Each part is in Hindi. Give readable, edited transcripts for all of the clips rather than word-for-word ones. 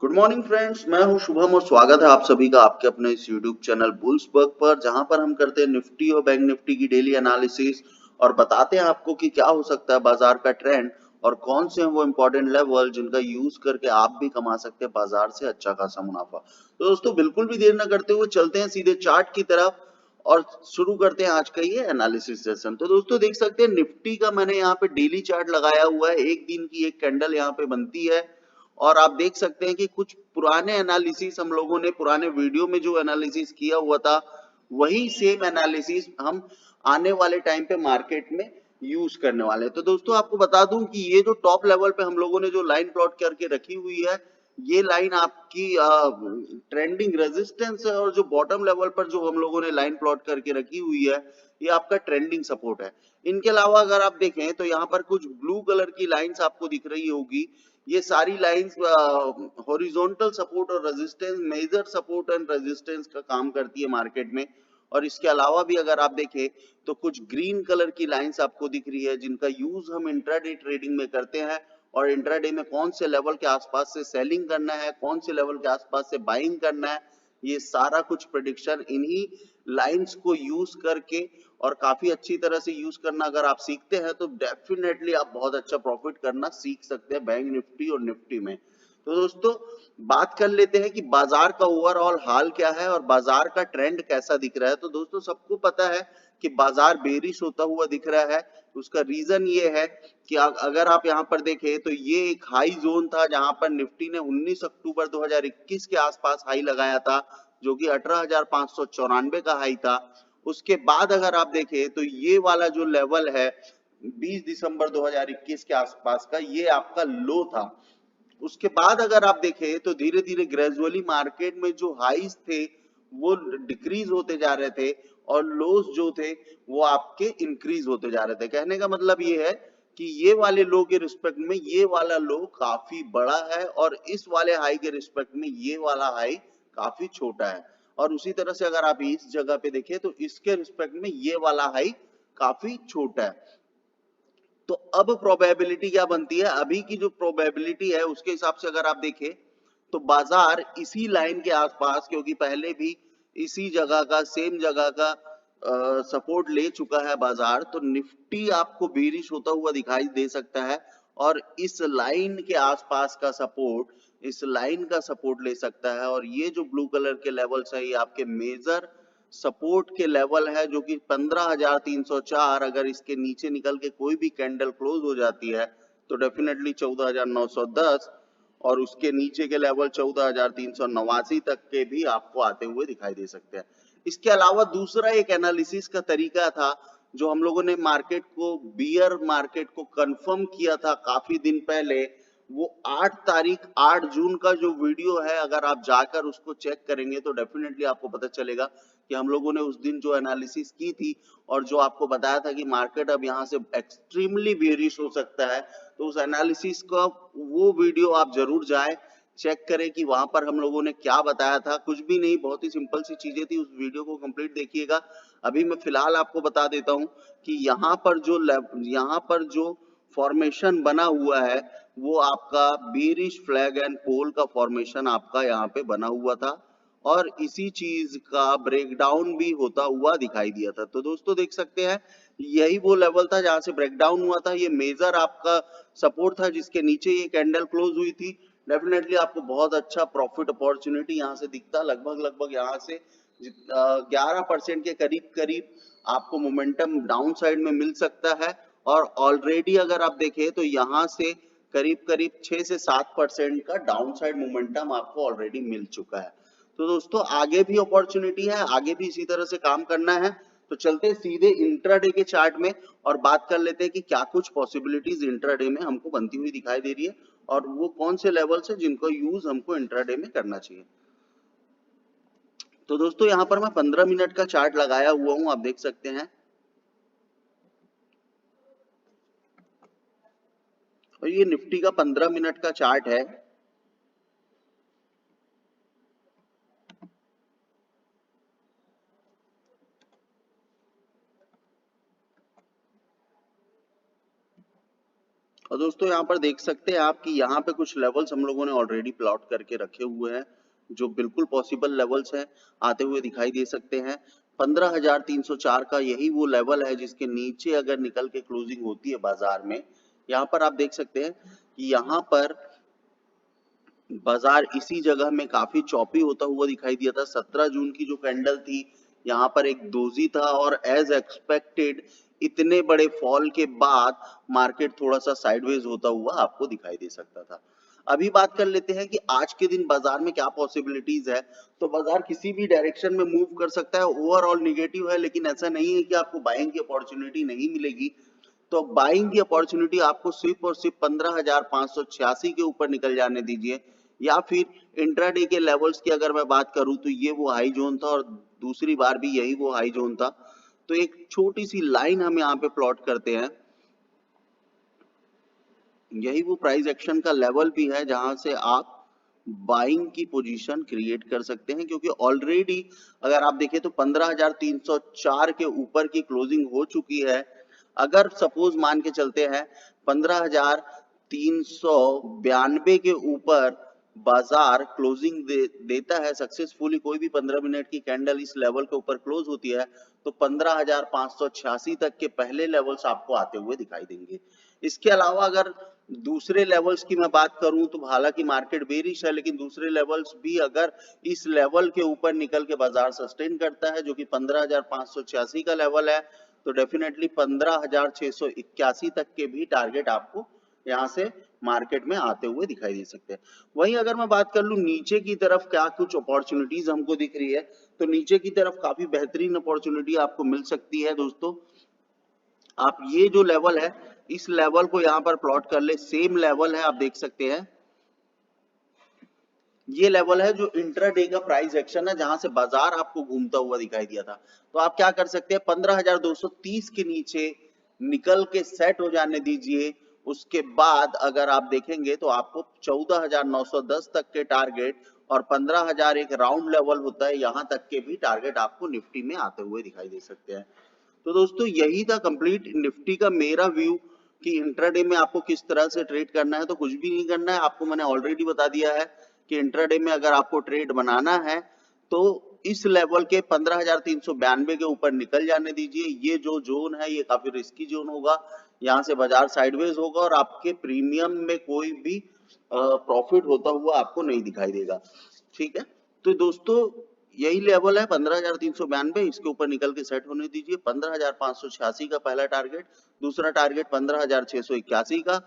गुड मॉर्निंग फ्रेंड्स, मैं हूं शुभम और स्वागत है आप सभी का आपके अपने इस यूट्यूब चैनल बुल्सबर्ग पर, जहां पर हम करते हैं निफ्टी और बैंक निफ्टी की डेली एनालिसिस और बताते हैं आपको कि क्या हो सकता है बाजार का ट्रेंड और कौन से हैं वो इंपॉर्टेंट लेवल जिनका यूज करके आप भी कमा सकते हैं बाजार से अच्छा खासा मुनाफा। तो दोस्तों बिल्कुल भी देर न करते हुए चलते हैं सीधे चार्ट की तरफ और शुरू करते हैं आज का ये एनालिसिस सेशन। तो दोस्तों देख सकते हैं निफ्टी का मैंने यहाँ पे डेली चार्ट लगाया हुआ है, एक दिन की एक कैंडल यहाँ पे बनती है और आप देख सकते हैं कि कुछ पुराने एनालिसिस हम लोगों ने पुराने वीडियो में जो एनालिसिस किया हुआ था वही सेम एनालिसिस हम आने वाले टाइम पे मार्केट में यूज करने वाले हैं। तो दोस्तों आपको बता दूं कि ये जो टॉप लेवल पे हम लोगों ने जो लाइन प्लॉट करके रखी हुई है, ये लाइन आपकी ट्रेंडिंग रेजिस्टेंस है और जो बॉटम लेवल पर जो हम लोगों ने लाइन प्लॉट करके रखी हुई है ये आपका ट्रेंडिंग सपोर्ट है। इनके अलावा अगर आप देखें तो यहाँ पर कुछ ब्लू कलर की लाइंस आपको दिख रही होगी, ये सारी लाइंस हॉरिजॉन्टल सपोर्ट और resistance, major support and resistance का काम करती है मार्केट में। और इसके अलावा भी अगर आप देखें तो कुछ ग्रीन कलर की लाइंस आपको दिख रही है जिनका यूज हम इंट्राडे ट्रेडिंग में करते हैं और इंट्राडे में कौन से लेवल के आसपास से सेलिंग करना है, कौन से लेवल के आसपास से बाइंग करना है, ये सारा कुछ प्रेडिक्शन इन्हीं लाइंस को यूज करके और काफी अच्छी तरह से यूज करना अगर आप सीखते हैं तो डेफिनेटली आप बहुत अच्छा प्रॉफिट करना सीख सकते हैं बैंक निफ्टी और निफ्टी में। तो दोस्तों बात कर लेते हैं कि बाजार का ओवरऑल हाल क्या है और बाजार का ट्रेंड कैसा दिख रहा है। तो दोस्तों सबको पता है कि बाजार बेरिश होता हुआ दिख रहा है। उसका रीजन ये है कि अगर आप यहाँ पर देखें तो ये एक हाई जोन था जहां पर निफ्टी ने 19 अक्टूबर 2021 के आसपास हाई लगाया था, जो कि 18,594 का हाई था। उसके बाद अगर आप देखें तो ये वाला जो लेवल है 20 दिसंबर 2021 के आसपास का, ये आपका लो था। उसके बाद अगर आप देखें तो धीरे धीरे ग्रेजुअली मार्केट में जो हाईज थे वो डिक्रीज होते जा रहे थे और लोस जो थे वो आपके इंक्रीज होते जा रहे थे। कहने का मतलब ये है कि ये वाले लो के रिस्पेक्ट में ये वाला लो काफी बड़ा है और इस वाले हाई के रिस्पेक्ट में ये वाला हाई काफी छोटा है। और उसी तरह से अगर आप इस जगह पे देखें तो इसके रिस्पेक्ट में ये वाला हाई काफी छोटा है। तो अब प्रोबेबिलिटी क्या बनती है, अभी की जो प्रोबेबिलिटी है उसके हिसाब से अगर आप देखें तो बाजार इसी लाइन के आसपास, क्योंकि पहले भी इसी जगह का सेम जगह का सपोर्ट ले चुका है बाजार, तो निफ्टी आपको बेरिश होता हुआ दिखाई दे सकता है और इस लाइन के आसपास का सपोर्ट इस लाइन का सपोर्ट ले सकता है। और ये जो ब्लू कलर के लेवल्स है ये आपके मेजर सपोर्ट के लेवल है, जो कि 15,304। अगर इसके नीचे निकल के कोई भी कैंडल क्लोज हो जाती है तो डेफिनेटली 14,910 और उसके नीचे के लेवल 14,389 तक के भी आपको आते हुए दिखाई दे सकते हैं। इसके अलावा दूसरा एक एनालिसिस का तरीका था जो हम लोगों ने मार्केट को बियर मार्केट को कंफर्म किया था काफी दिन पहले, वो 8 जून का जो वीडियो है अगर आप जाकर उसको चेक करेंगे तो डेफिनेटली आपको पता चलेगा कि हम लोगों ने उस दिन जो एनालिसिस की थी और जो आपको बताया था कि मार्केट अब यहाँ से एक्सट्रीमली बेरिश हो सकता है। तो उस एनालिसिस का वो वीडियो आप जरूर जाएं, चेक करें कि वहां पर हम लोगों ने क्या बताया था। कुछ भी नहीं, बहुत ही सिंपल सी चीजें थी, उस वीडियो को कंप्लीट देखिएगा। अभी मैं फिलहाल आपको बता देता हूं कि यहाँ पर जो फॉर्मेशन बना हुआ है वो आपका बीरिश फ्लैग एंड पोल का फॉर्मेशन आपका यहाँ पे बना हुआ था और इसी चीज का ब्रेकडाउन भी होता हुआ दिखाई दिया था। तो दोस्तों देख सकते हैं यही वो लेवल था जहां से ब्रेकडाउन हुआ था, ये मेजर आपका सपोर्ट था जिसके नीचे ये कैंडल क्लोज हुई थी। डेफिनेटली आपको बहुत अच्छा प्रॉफिट अपॉर्चुनिटी यहाँ से दिखता, लगभग लगभग यहाँ से 11% के करीब करीब आपको मोमेंटम डाउन साइड में मिल सकता है। और ऑलरेडी अगर आप देखें तो यहाँ से करीब करीब 6 से 7% का डाउन साइड मोमेंटम आपको ऑलरेडी मिल चुका है। तो दोस्तों आगे भी अपॉर्चुनिटी है, आगे भी इसी तरह से काम करना है। तो चलते हैं सीधे इंट्राडे के चार्ट में और बात कर लेते हैं कि क्या कुछ पॉसिबिलिटीज इंट्राडे में हमको बनती हुई दिखाई दे रही है और वो कौन से लेवल्स है जिनको यूज हमको इंट्राडे में करना चाहिए। तो दोस्तों यहाँ पर मैं 15 मिनट का चार्ट लगाया हुआ हूं, आप देख सकते हैं। और ये निफ्टी का 15 मिनट का चार्ट है। और दोस्तों यहाँ पर देख सकते हैं आप कि यहाँ पे कुछ लेवल्स हम लोगों ने ऑलरेडी प्लॉट करके रखे हुए हैं, जो बिल्कुल पॉसिबल लेवल्स हैं, आते हुए दिखाई दे सकते हैं। 15,304 का यही वो लेवल है जिसके नीचे अगर निकल के क्लोजिंग होती है बाजार में, यहाँ पर आप देख सकते हैं कि यहाँ पर बाजार इसी जगह में काफी चॉपी होता हुआ दिखाई दिया था। 17 जून की जो कैंडल थी, यहाँ पर एक दोजी था और एज एक्सपेक्टेड इतने बड़े फॉल के बाद मार्केट थोड़ा सा साइडवेज होता हुआ आपको दिखाई दे सकता था। अभी बात कर लेते हैं कि आज के दिन बाजार में क्या पॉसिबिलिटीज है। तो बाजार किसी भी डायरेक्शन में मूव कर सकता है, ओवरऑल निगेटिव है, लेकिन ऐसा नहीं है कि आपको बाइंग की अपॉर्चुनिटी नहीं मिलेगी। तो बाइंग की अपॉर्चुनिटी आपको सिर्फ और सिर्फ 15,586 के ऊपर निकल जाने दीजिए, या फिर इंट्राडे के लेवल्स की अगर मैं बात करूं तो ये वो हाई जोन था और दूसरी बार भी यही वो हाई जोन था। तो एक छोटी सी लाइन हम यहाँ पे प्लॉट करते हैं, यही वो प्राइस एक्शन का लेवल भी है जहां से आप बाइंग की पोजीशन क्रिएट कर सकते हैं, क्योंकि ऑलरेडी अगर आप देखें तो 15,304 के ऊपर की क्लोजिंग हो चुकी है। अगर सपोज मान के चलते हैं 15,392 के ऊपर बाजार क्लोजिंग देता है सक्सेसफुली, कोई भी 15 मिनट की कैंडल इस लेवल के ऊपर क्लोज होती है, तो 15,586 तक के पहले लेवल्स आपको आते हुए दिखाई देंगे। इसके अलावा अगर दूसरे लेवल्स की मैं बात करूं तो हालांकि मार्केट बेरिश है, लेकिन दूसरे लेवल्स भी अगर इस लेवल के ऊपर निकल के बाजार सस्टेन करता है, जो कि 15,586 का लेवल है, तो डेफिनेटली 15,681 तक के भी टारगेट आपको यहाँ से मार्केट में आते हुए दिखाई दे सकते हैं। वहीं अगर मैं बात कर लूं नीचे की तरफ क्या कुछ अपॉर्चुनिटीज हमको दिख रही है, तो नीचे की तरफ काफी बेहतरीन अपॉर्चुनिटी आपको मिल सकती है। दोस्तों आप ये जो लेवल है, इस लेवल को यहाँ पर प्लॉट कर ले, सेम लेवल है, आप देख सकते हैं ये लेवल है जो इंट्राडे का प्राइस एक्शन है, जहां से बाजार आपको घूमता हुआ दिखाई दिया था। तो आप क्या कर सकते हैं, 15,230 के नीचे निकल के सेट हो जाने दीजिए। उसके बाद अगर आप देखेंगे तो आपको 14,910 तक के टारगेट और 15,000 एक राउंड लेवल होता है, यहां तक के भी टारगेट आपको निफ्टी में आते हुए दिखाई दे सकते हैं। तो दोस्तों यही था कंप्लीट निफ्टी का मेरा व्यू कि इंट्राडे में आपको किस तरह से ट्रेड करना है। तो कुछ भी नहीं करना है, आपको मैंने ऑलरेडी बता दिया है कि इंट्राडे में अगर आपको ट्रेड बनाना है तो इस लेवल के 15,392 के ऊपर निकल जाने दीजिए। ये जो जोन है ये काफी रिस्की जोन होगा, यहाँ से बाजार साइडवेज होगा और आपके प्रीमियम में कोई भी प्रॉफिट होता हुआ आपको नहीं दिखाई देगा। ठीक है, तो दोस्तों यही लेवल है 15,392, इसके ऊपर निकल के सेट होने दीजिए। 15,586 का पहला टारगेट, दूसरा टारगेट 15,681 का,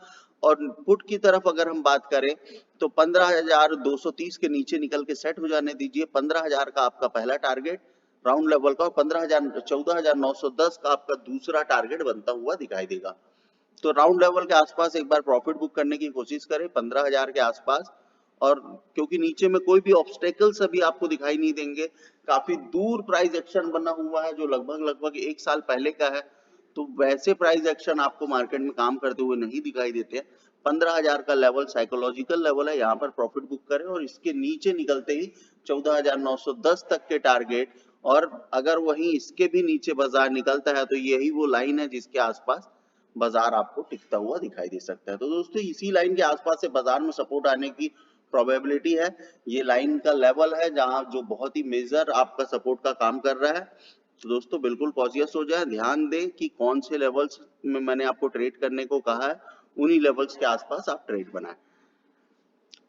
और पुट की तरफ अगर हम बात करें तो 15,230 के नीचे निकल के सेट हो जाने दीजिए। 15,000 का आपका पहला टारगेट राउंड लेवल का, और 14,910 का आपका दूसरा टारगेट बनता हुआ दिखाई देगा। तो राउंड लेवल के आसपास एक बार प्रॉफिट बुक करने की कोशिश करें 15,000 के आसपास, और क्योंकि नीचे में कोई भी ऑब्स्टेकल्स अभी आपको दिखाई नहीं देंगे, काफी दूर प्राइस एक्शन बना हुआ है जो लगभग 1 साल पहले का है, तो वैसे प्राइस एक्शन आपको मार्केट में काम करते हुए नहीं दिखाई देते हैं। 15,000 का लेवल साइकोलॉजिकल लेवल है, यहाँ पर प्रॉफिट बुक करें और इसके नीचे निकलते ही 14,910 तक के टारगेट, और अगर वहीं इसके भी नीचे बाजार निकलता है तो यही वो लाइन है जिसके आसपास बाजार आपको टिकता हुआ दिखाई दे सकता है। तो दोस्तों इसी लाइन के आसपास से बाजार में सपोर्ट आने की प्रोबेबिलिटी है। ये लाइन का लेवल है जहां जो बहुत ही मेजर आपका सपोर्ट का काम कर रहा है। तो दोस्तों बिल्कुल कॉशियस हो जाए, ध्यान दें कि कौन से लेवल्स में मैंने आपको ट्रेड करने को कहा है, उन्हीं लेवल्स के आसपास आप ट्रेड बनाएं।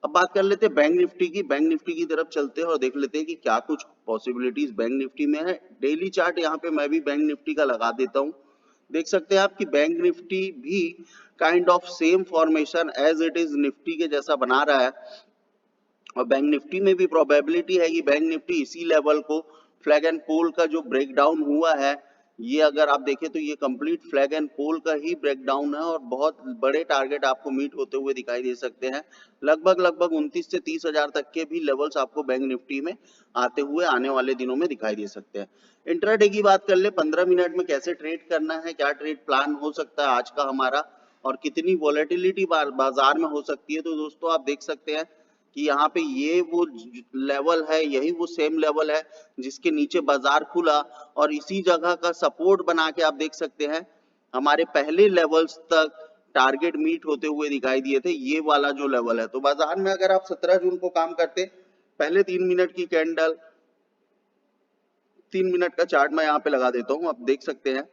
अब बात कर लेते हैं बैंक निफ्टी की। बैंक निफ्टी की तरफ चलते हैं और देख लेते हैं कि क्या कुछ पॉसिबिलिटीज बैंक निफ्टी में है। डेली चार्ट यहाँ पे मैं भी बैंक निफ्टी का लगा देता हूँ। देख सकते हैं आप कि बैंक निफ्टी भी kind of same formation as it is Nifty के जैसा बना रहा है, और बैंक निफ्टी में भी प्रोबेबिलिटी है कि बैंक निफ्टी इसी लेवल को फ्लैग एंड पोल का जो ब्रेकडाउन हुआ है, ये अगर आप देखें तो ये कंप्लीट फ्लैग एंड पोल का ही ब्रेकडाउन है, और बहुत बड़े टारगेट आपको मीट होते हुए दिखाई दे सकते हैं। लगभग 29 से 30,000 तक के भी लेवल्स आपको बैंक निफ्टी में आते हुए आने वाले दिनों में दिखाई दे सकते हैं। इंट्राडे की बात कर ले, 15 मिनट में कैसे ट्रेड करना है, क्या ट्रेड प्लान हो सकता है आज का हमारा, और कितनी वॉलेटिलिटी बाजार में हो सकती है। तो दोस्तों आप देख सकते हैं कि यहाँ पे ये वो लेवल है, यही वो सेम लेवल है जिसके नीचे बाजार खुला, और इसी जगह का सपोर्ट बना के आप देख सकते हैं हमारे पहले लेवल्स तक टारगेट मीट होते हुए दिखाई दिए थे, ये वाला जो लेवल है। तो बाजार में अगर आप 17 जून को काम करते, पहले 3 मिनट की कैंडल, 3 मिनट का चार्ट मैं यहाँ पे लगा देता हूँ, आप देख सकते हैं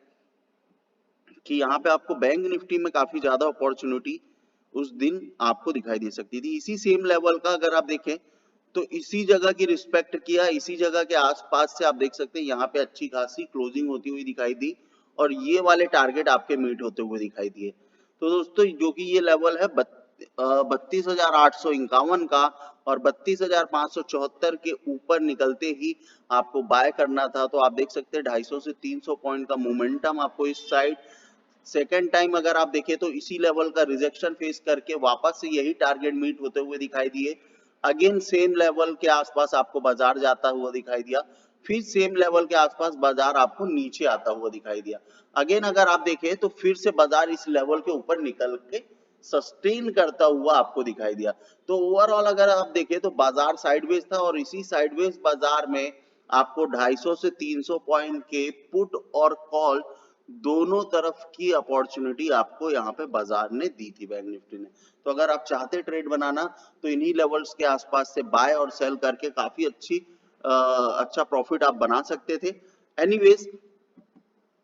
कि यहाँ पे आपको बैंक निफ्टी में काफी ज्यादा अपॉर्चुनिटी उस दिन आपको दिखाई दे सकती थी। इसी सेम लेवल का अगर आप देखें तो इसी जगह की रिस्पेक्ट किया, इसी जगह के आसपास से आप देख सकते हैं यहाँ पे अच्छी खासी क्लोजिंग होती हुई दिखाई दी और ये वाले टारगेट आपके मीट होते हुए दिखाई दिए। तो दोस्तों जो कि ये लेवल है 32,851 का और 32,574 के ऊपर निकलते ही आपको बाय करना था। तो आप देख सकते हैं 250 से 300 पॉइंट का मोमेंटम आपको इस साइड। सेकेंड टाइम अगर आप देखें तो इसी लेवल का रिजेक्शन फेस करके वापस से यही टारगेट मीट होते हुए दिखाई दिए। अगेन सेम लेवल के आसपास आपको बाजार जाता हुआ दिखाई दिया, फिर सेम लेवल के आसपास बाजार आपको नीचे आता हुआ दिखाई दिया। अगेन अगर आप देखें तो फिर से बाजार इस लेवल के ऊपर निकल के सस्टेन करता हुआ आपको दिखाई दिया। तो ओवरऑल अगर आप देखें तो बाजार साइडवेज था और इसी साइडवेज बाजार में आपको 250 से 300 पॉइंट के पुट और कॉल दोनों तरफ की अपॉर्चुनिटी आपको यहाँ पे बाजार ने दी थी, बैंक निफ्टी ने। तो अगर आप चाहते ट्रेड बनाना तो इन्हीं लेवल्स के आसपास से बाय और सेल करके काफी अच्छा प्रॉफिट आप बना सकते थे। एनीवेज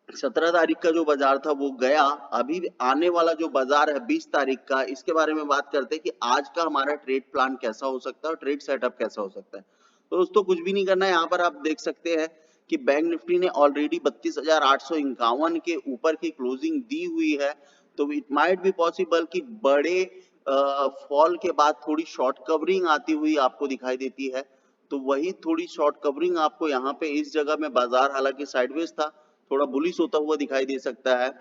17 तारीख का जो बाजार था वो गया। अभी आने वाला जो बाजार है 20 तारीख का, इसके बारे में बात करते हैं कि आज का हमारा ट्रेड प्लान कैसा हो सकता है और ट्रेड सेटअप कैसा हो सकता है। तो दोस्तों कुछ भी नहीं करना है, यहाँ पर आप देख सकते हैं कि बैंक निफ्टी ने ऑलरेडी 32,851 के ऊपर की क्लोजिंग दी हुई है। तो इट माइट बी पॉसिबल कि बड़े फॉल के बाद थोड़ी शॉर्ट कवरिंग आती हुई आपको दिखाई देती है। तो वही थोड़ी शॉर्ट कवरिंग आपको यहाँ पे इस जगह में, बाजार हालांकि साइडवेज था, थोड़ा बुलिश होता हुआ दिखाई दे सकता है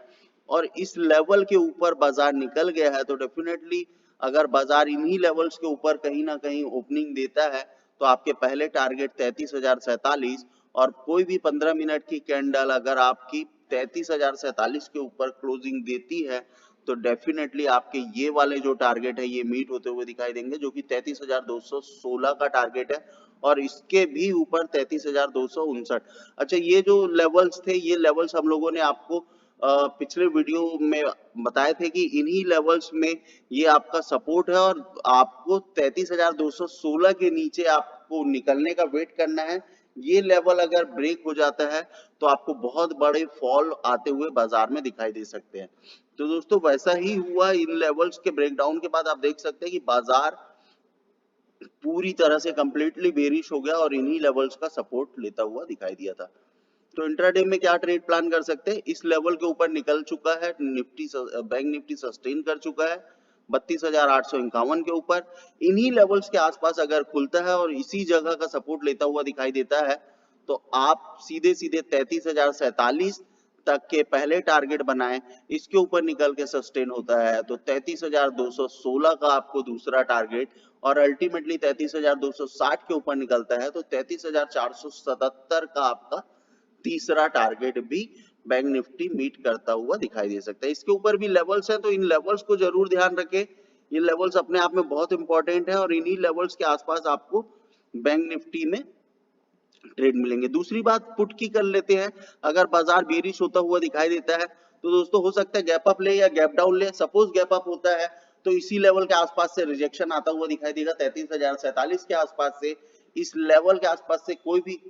और इस लेवल के ऊपर बाजार निकल गया है। तो डेफिनेटली अगर बाजार इन्हीं लेवल्स के ऊपर कहीं ना कहीं ओपनिंग देता है तो आपके पहले टारगेट 33,047 और कोई भी 15 मिनट की कैंडल अगर आपकी 33,047 के ऊपर क्लोजिंग देती है तो डेफिनेटली आपके ये वाले जो टारगेट है ये मीट होते हुए दिखाई देंगे, जो कि 33,216 का टारगेट है और इसके भी ऊपर 33,259। अच्छा, ये जो लेवल्स थे ये लेवल्स हम लोगों ने आपको पिछले वीडियो में बताए थे कि इन्हीं लेवल्स में ये आपका सपोर्ट है और आपको 33,216 के नीचे आपको निकलने का वेट करना है। ये लेवल अगर ब्रेक हो जाता है तो आपको बहुत बड़े फॉल आते हुए बाजार में दिखाई दे सकते हैं। तो दोस्तों वैसा ही हुआ, इन लेवल्स के ब्रेकडाउन के बाद आप देख सकते हैं कि बाजार पूरी तरह से कंप्लीटली बेरिश हो गया और इन्हीं लेवल्स का सपोर्ट लेता हुआ दिखाई दिया था। तो इंट्राडे में क्या ट्रेड प्लान कर सकते हैं, इस लेवल के ऊपर निकल चुका है निफ्टी, बैंक निफ्टी सस्टेन कर चुका है 32,851 के ऊपर। इन्हीं लेवल्स के आसपास अगर खुलता है और इसी जगह का सपोर्ट लेता हुआ दिखाई देता है तो आप सीधे सीधे 33,047 तक के पहले टारगेट बनाएं। इसके ऊपर निकल के सस्टेन होता है तो 33,216 का आपको दूसरा टारगेट और अल्टीमेटली 33,260 के ऊपर निकलता है तो 33,477 का आपका तीसरा टारगेट भी बैंक निफ्टी मीट करता हुआ दिखाई दे सकता है। इसके ऊपर भी लेवल्स हैं तो इन लेवल्स को जरूर ध्यान रखें। ये लेवल्स अपने आप में बहुत इंपॉर्टेंट है और इन्हीं लेवल्स के आसपास आपको बैंक निफ्टी में ट्रेड मिलेंगे। दूसरी बात पुट की कर लेते हैं। अगर बाजार बेरिश होता हुआ दिखाई देता है तो दोस्तों हो सकता है गैप अप ले या गैप डाउन ले। सपोज गैप अप होता है तो इसी लेवल के आसपास से रिजेक्शन आता हुआ दिखाई देगा 33,047 के आसपास से। इस लेवल के आसपास से कोई भी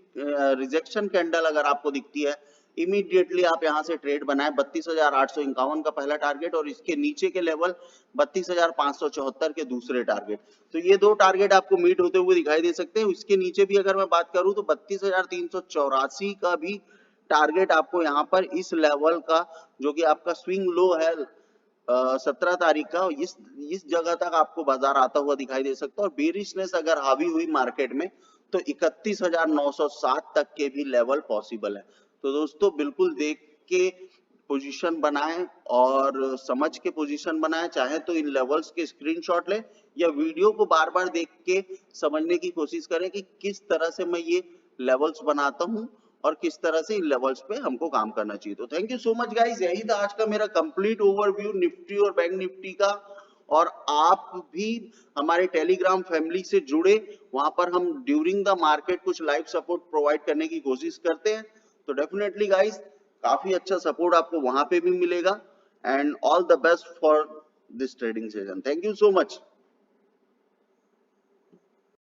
रिजेक्शन कैंडल अगर आपको दिखती है इमीडिएटली आप यहां से ट्रेड बनाए 32,851 का पहला टारगेट और इसके नीचे के लेवल 32,574 के दूसरे टारगेट। तो ये दो टारगेट आपको मीट होते हुए दिखाई दे सकते हैं। इसके नीचे भी अगर मैं बात करूं तो 32,384 का भी टारगेट आपको यहाँ पर इस लेवल का, जो कि आपका स्विंग लो है 17 तारीख का, इस जगह तक आपको बाजार आता हुआ दिखाई दे सकता है और बेरिशनेस अगर हावी हुई मार्केट में तो 31,907 तक के भी लेवल पॉसिबल है। तो दोस्तों बिल्कुल देख के पोजीशन बनाएं और समझ के पोजीशन बनाएं। चाहे तो इन लेवल्स के स्क्रीनशॉट लें या वीडियो को बार बार देख के समझने की कोशिश करें कि किस तरह से मैं ये लेवल्स बनाता हूं और किस तरह से इन लेवल्स पे हमको काम करना चाहिए। तो thank you so much guys, यही था आज का मेरा कंप्लीट ओवरव्यू निफ्टी और बैंक निफ्टी का। और आप भी हमारे टेलीग्राम फैमिली से जुड़े, वहां पर हम ड्यूरिंग द मार्केट कुछ लाइव सपोर्ट प्रोवाइड करने की कोशिश करते हैं। तो डेफिनेटली गाइस काफी अच्छा सपोर्ट आपको वहां पे भी मिलेगा। and all the best for this trading session. Thank you so much.